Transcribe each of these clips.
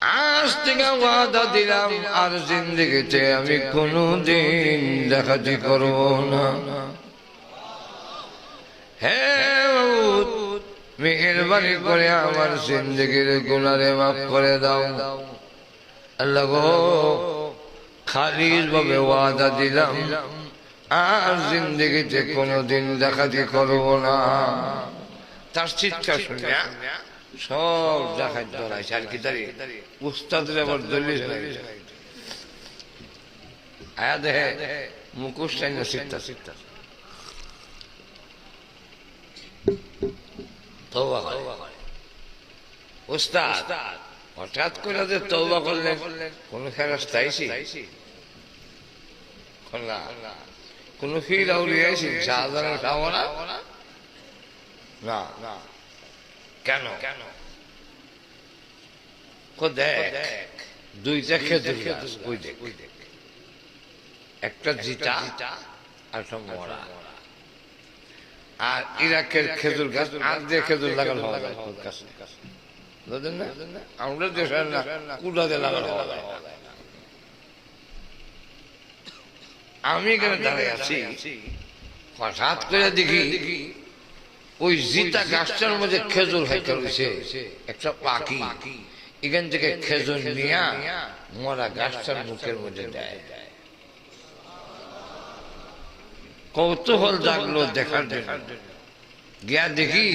আজ থেকে ওয়াদা দিলাম আর জিন্দেগিতে আমি কোনোদিন ডাকাতি করব না। হ্যাঁ মেহেরবানি করে আমার জিন্দেগির গুনাহে মাফ করে দাও আল্লাহ গো। খালিস ভাবে ওয়াদা দিলাম আর জিন্দেগিতে কোনোদিন ডাকাতি করব না। তার চিৎকার শুনে সব ডাকাত দৌড়াইছে আর কি দাঁড়িয়ে উস্তাদের আবার দলিল আয়া দেহে মুখোশ চাইনা সিটটা সিটটা তওবা করে উস্তাদ হঠাৎ করে যে তওবা করলেন কোন ফেরেশতা আইছি কোন ফিল আউলিয়া আইছি সাধারণ সাওয়ারা না না কেন কেন দেখ দুইটা খেজুর গাছ ওই দেখ একটা জিটা আর একটা মরা আর ইরাকের খেজুর গাছ আর দিয়ে খেজুর লাগানো হয় না আমরা দেশের না কুড়াতে লাগানো হয়। আমি এখানে দাঁড়িয়ে আছি হঠাৎ করে দেখি ওই জিতা গাছটার মধ্যে খেজুর হাইকা রয়েছে একটা পাখি এখান থেকে খেজুর নিয়ে মরা গাছটার মুখের মধ্যে দেয়। কৌতূহল জাগলো দেখার জন্য গিয়া দেখি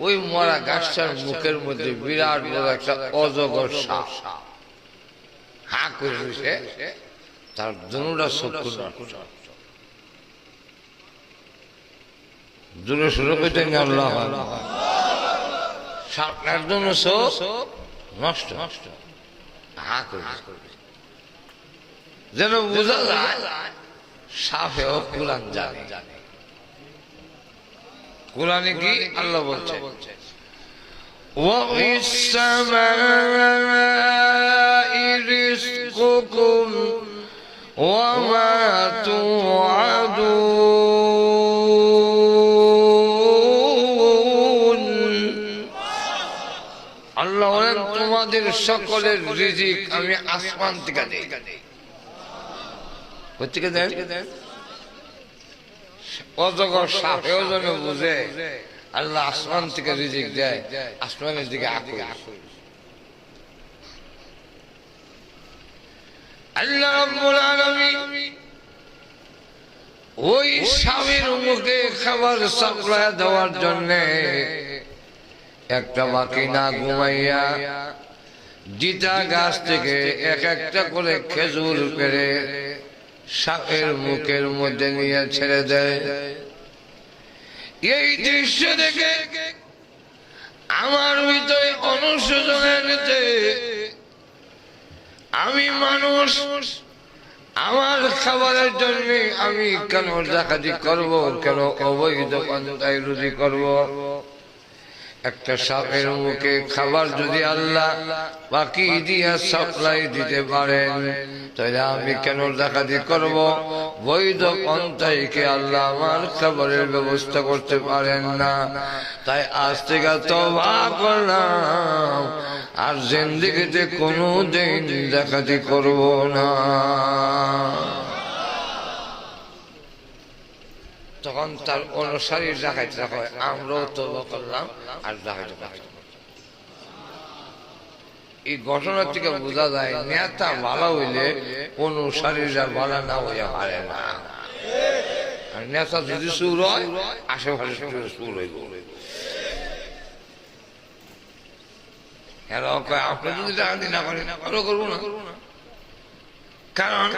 ওই মরা গাছটার মুখের মধ্যে বিরাট বড় একটা অজগর সাপ হা করে রয়েছে, তার দুটা চক্ষু জোরে শুরু করতে আল্লাহ সাপটার জন্য চোখ নষ্ট নষ্ট হা করে যেন বোঝা যায় সাপেও কোরআন জানে। কোরআনে কি আল্লাহ বলছে وَفِي السَّمَاءِ رِزْقُكُمْ وَمَا تُوعَدُونَ। আল্লাহ বলেন তোমাদের সকলের রিজিক আমি আসমান থেকে দেই। কোথেকে দেন? অজগর সাপেও যেন বুঝে আল্লাহ আসমান থেকে রিজিক দেয়, আসমানের দিকে আল্লাহ রাব্বুল আলামিন ওই স্বামীর মুখে খাবার সাপ্লাই দেওয়ার জন্য একটা বাকি না ঘুমাইয়া জিতা গাছ থেকে এক একটা করে খেজুর পেড়ে সাপের মুখের মধ্যে নিয়ে ছেড়ে দেয়। এই দৃশ্য দেখে আমার ভিতরে অনুশোচনের আমি মানুষ আমার খাবারের জন্য আমি কেন ডাকাতি করব, কেন অবৈধ পন্থায় রুজি করব? একটা সাপের মুখে খাবার যদি আল্লাহ বাকি দিয়া সাপ্লাই দিতে পারেন তাহলে আমি কেন ডাকাতি করব? বৈধ পন্থায় কে আল্লাহ আমার খাবারের ব্যবস্থা করতে পারেন না? তাই আজ থেকে তওবা করলাম আর জিন্দেগিতে কোনোদিন ডাকাতি করব না। তখন তার অনুসারী ডাকাতি হয়, আমরাও তওবা করলাম আর ডাকাতি করলাম। এই ঘটনা থেকে বোঝা যায় নেতা ভালো হইলে অনুসারীরা ভালো না হইয়া পারে না। আর নেতা যদি সুর হয় আশেপাশে সুর হইব। আপনি যদি ডাকাতি না করেন করবো না, কারণ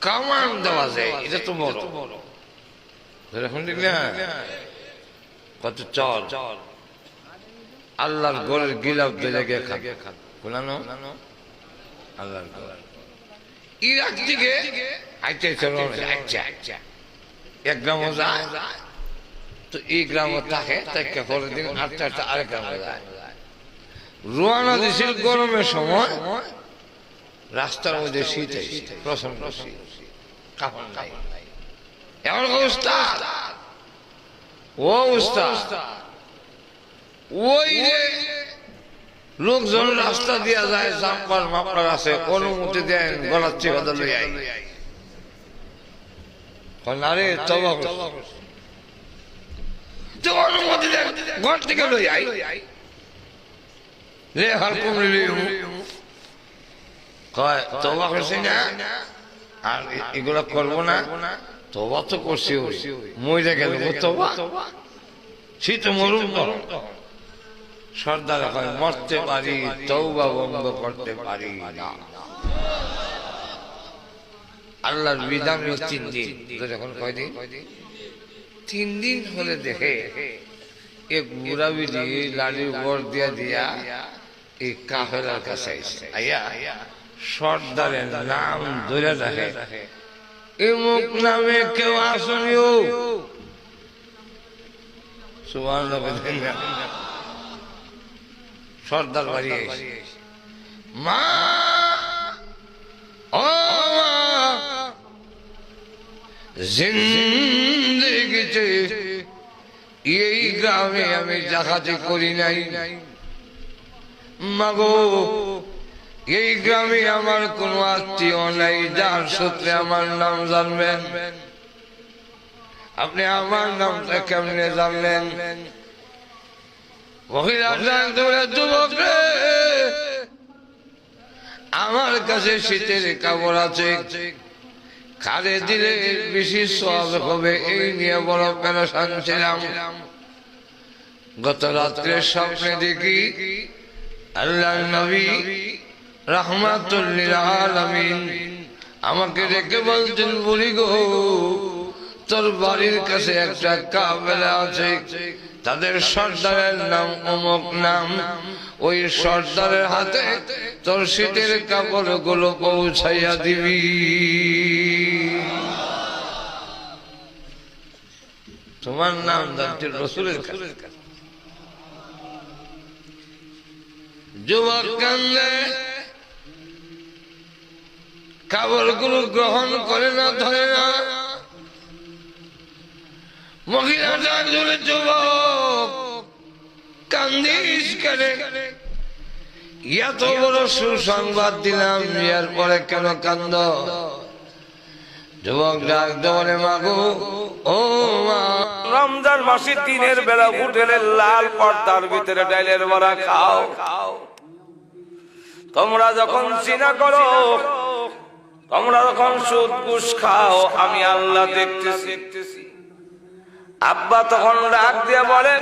কামান দেওয়া যায় এটা তো বড়। এখন দেখলে কত চল আল্লাহর ঘরের গিলাফ দিলে খান কোলানো আল্লাহর ঘর ইরাক দিকে এক গ্রামও যায় তো এই গ্রামও থাকে পরের দিন আটটা আরেক গ্রামে যায়। রোয়ানা দিছিল গরমের সময়, রাস্তার মধ্যে শীত প্রচন্ড শীত, কাপড় নাই। এমন অবস্থা ও উস্তাদ ওই যে লোকজন রাস্তা দিয়া যায়, জাম্পার মাপার আছে, অনুমতি দেন, গলার চেপে লই আই। আরে তওবা অনুমতি দেন, ঘর থেকে লই আই। লে হার কমলি লই কয় তওবা করছি না, আর এগুলা করবো না। তওবা তো করছি, মইরা গেল তওবা, শীত মরুম তখন। সর্দার হয় মরতে পারি, তওবা বন্ধ করতে পারি না। আল্লাহর বিধান 3 দিন। যখন কয়দিন? 3 দিন হলে দেখে এক বুড়া বিলি লাড়ির উপর দিয়া দিয়া এই কাফেলার কাছে আইছে। আইয়া সর্দারের নাম ধরে রাখে, এমুক নামে কেউ আসনিও। সুবহানাল্লাহ। সর্দার বাড়ি আইছে, মা ও মা, জিন্দেগিতে এই গ্রামে আমি ডাকাতি করি নাই। মাগো, এই গ্রামে আমার কোনো আত্মীয় নাই যার সূত্রে আমার নাম জানবেন। আপনি আমার নামটা কেমনে জানলেন? যুবক রে, আমার কাছে শীতের কাপড় আছে, খালে দিলে বেশি সওয়াব হবে, এই নিয়ে বড় পেরেশান ছিলাম। গত রাত্রে স্বপ্নে দেখি আল্লাহর নবী রাহমাতুল লিল আলামিন আমাকে ডেকে বলছেন, বলি গো, তোর বাড়ির কাছে একটা কাফেলা আছে, তাদের সর্দারের নাম অমুক নাম, ওই সর্দারের হাতে তোর শীতের কাপড় গুলো পৌঁছাইয়া দিবি। তোমার নাম যাচ্ছে রসুলের কাছে। যুবক কান্দে, কাপড় গুলো গ্রহণ করে না, ধরে না। মহিলাটা জুড়ে, যুবক কান্দিস কেনে? এত বড় সুসংবাদ দিলাম, এর পরে কেন কান্দ? যুবক ডাক দেওয়ারে, মাগো ও মা, রমজান মাসে দিনের বেলা হোটেলের লাল পর্দার ভিতরে ডাইলের বড়া খাও। তোমরা যখন জিনা করো, তোমরা যখন সুদ ঘুষ খাও, আমি আল্লাহ দেখতেছি। আব্বা তখন ডাক দিয়ে বলে,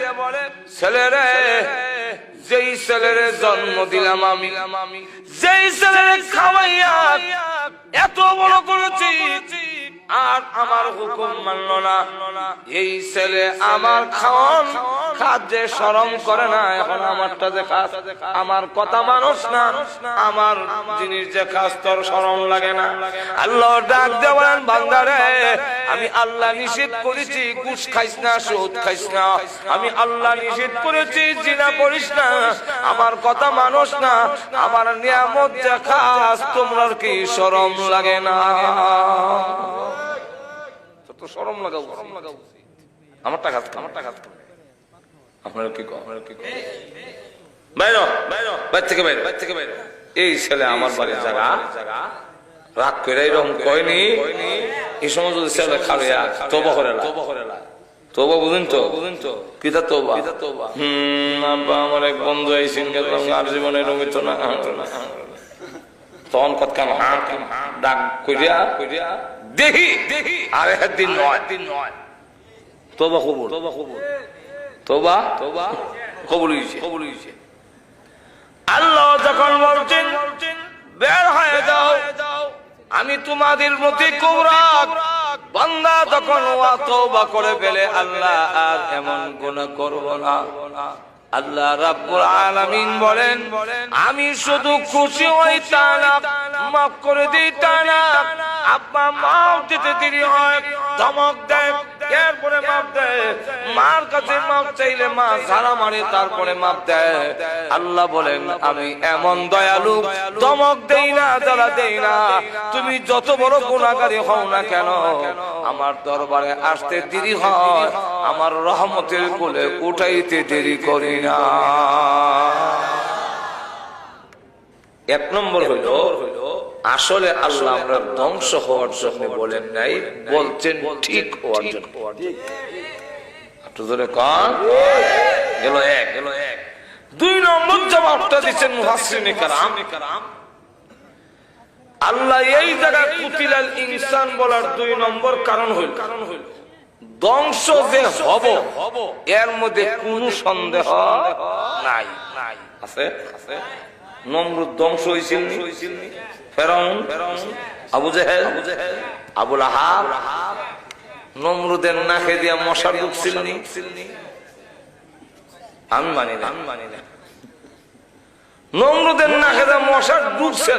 ছেলেরে, যেই ছেলেরে জন্ম দিলাম আমি, যেই ছেলেরে খাওয়াইয়া এত বড় করেছি, আর আমার হুকুম মানল না, এই ছেলে আমার খাওয়ান খাদ্যে শরম করে না। এখন আমারটা যে খাস, আমার কথা মানুষ না, আমার জিনিস যে খাস তোর শরম লাগে না। আল্লাহ ডাক দিয়ে বলেন, বান্দারে, আমি আল্লাহ নিষেধ করেছি ঘুষ খাইস না, সুদ খাইস না। আমি আল্লাহ নিষেধ করেছি জিনা করিস না। আমার কথা মানুষ না, আমার নিয়ামত যে খাস, তোমরা কি শরম লাগে না? শরম লাগাও, আমারটা খাত, আমারটা খাত। আপনারা কি কো? বাইরে বাইরে থেকে বাইরে, বাইরে থেকে বাইরে। এই ছেলে আমার বাড়ির জায়গা, রাগ করে এরকম কয়নি। এই সময় যদি ছেলে খালিয়া তওবা করে না, তওবা বুঝুন তো, কিতা তওবা? আব্বা, আমার এক বন্ধু আইসিন, গেলাম, আর জীবনে রমিত না। তখন কত কাম ডাক কইরা দেখি আর একদিন নয়, তওবা কবুল, তওবা কবুল হইছে। আল্লাহ যখন বলছেন, বের হয়ে যাও, আমি তোমাদের মধ্যে কুবরাক বান্দা, তখন তওবা করে ফেলে, আল্লাহ আর এমন গুনাহ করব না। আল্লাহ রাব্বুল আলামিন বলেন, আমি শুধু খুশি হই তা না, মাফ করে দিই তা না। আব্বা মাফ দিতে দেরি হয়, ধমক দেয়, এরপরে মাফ দেয়। মার কাছে মাফ চাইলে মা ঝাড়া মারে, তারপরে মাফ দেয়। আল্লাহ বলেন, আমি এমন দয়ালু, ধমক দেই না, জ্বালা দেই না। তুমি যত বড় গুনাহগারী হও না কেন, আমার দরবারে আসতে দেরি হয়, আমার রহমতের কোলে উঠাইতে দেরি করি না। এক নম্বর হইল আসলে আল্লাহ আমরা ধ্বংস হওয়ার জন্য বলেন নাই, বলছেন ঠিক হওয়ার জন্য। একটু ধরে কন গেল এক। দুই নম্বর জবাবটা দিচ্ছেন মুফাসসিরিনে কেরাম, আল্লাহ এই জায়গায় কুতিলাল ইনসান বলার দুই নম্বর কারণ হইল ধ্বংস যে হব এর মধ্যে কোনো সন্দেহ নাই। আছে নমরুদ ধ্বংস হয়েছিল, ফেরাউন, আবু জেহেল, আবু লাহাব, নমরুদের নাকে দিয়া মশা ঢুকছিল। আমি মানি না। নমরুদের নাকে দিয়া মশা ঢুকছে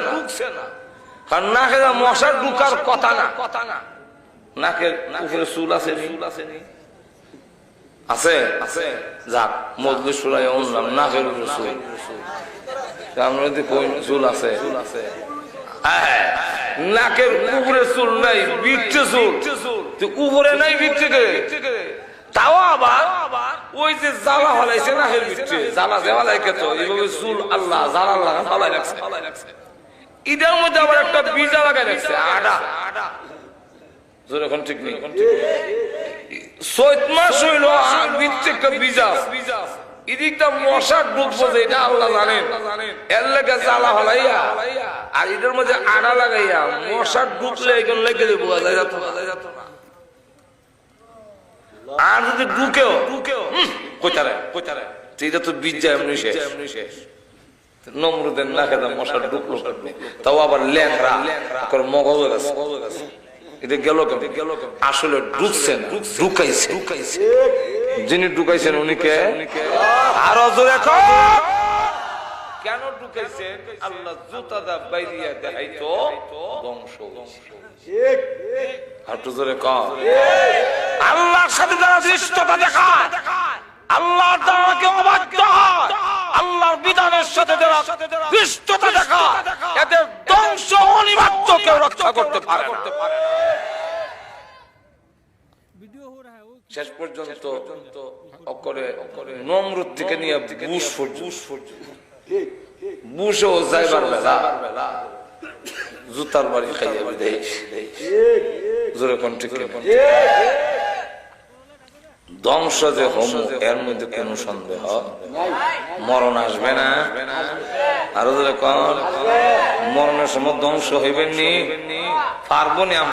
না, কারণ নাকে দিয়া মশা ঢুকার কথা না। নাকের উপরে চুল আছে, আছে যাক মজলিস শুনাই শুনলাম নাকের উপরে চুল, আমরা যদি কই চুল আছে, নাকের উপরে চুল নাই, বিচ্ছে চুল উপরে নাই, বিচ্ছে তাও আবার ওই যে জ্বালা হলাইছে নাকের বিচ্ছে জ্বালা দেওয়ালাইকে তো এইভাবে চুল আল্লাহ জ্বালা লাগা ফালাই রাখছে। ঈদের মধ্যে আবার একটা বীজা লাগাই রাখছে, আডা এখন ঠিক নেই। চৈত মাস হইল বিচ্ছে একটা বীজা, এদিকটা মশা ঢুকবো যে এটা আল্লাহ জানেন, এর লেগে জ্বালা হলাইয়া আর এটার মধ্যে আড়া লাগাইয়া মশা ঢুকলে এখন লেগে যে বোঝা যায় যেত না। আর যদি ঢুকেও কোথায় এটা তো বীজ এমনি শেষ। নমরুদের নাকে মশা ঢুকলো, তাও আবার ল্যাংরা মগজ গেছে। এটা গেল আসলে ঢুকছেন, ঢুকাইছে। যিনি ঢুকাইছেন উনি কে? আরো জোরে কেন ঢুকাইছে? আল্লাহ জুতা দা বাইরিয়া দেখাইতো ধ্বংস। একটু জোরে কম। আল্লাহর সাথে যারা দৃষ্টতা দেখায়, আল্লাহর দ্বারাকে অবাধ্য হয়, আল্লাহর বিধানের সাথে যারা দৃষ্টতা দেখায়, এদের ধ্বংস অনিবার্য, কেউ রক্ষা করতে পারে না। শেষ পর্যন্ত নমরুদ থেকে নিয়ে বুশ পর্যন্ত, বুশও যাইবার বেলা জুতার বাড়ি খাইয়া বিদায়। জোরে কোন ঠিক ধ্বংস যে হোম এর মধ্যে কোন সন্দেহ, মরণ আসবে না। আরো জোরে কোন মরণের সময় ধ্বংস হইবেন নি, পারবো না।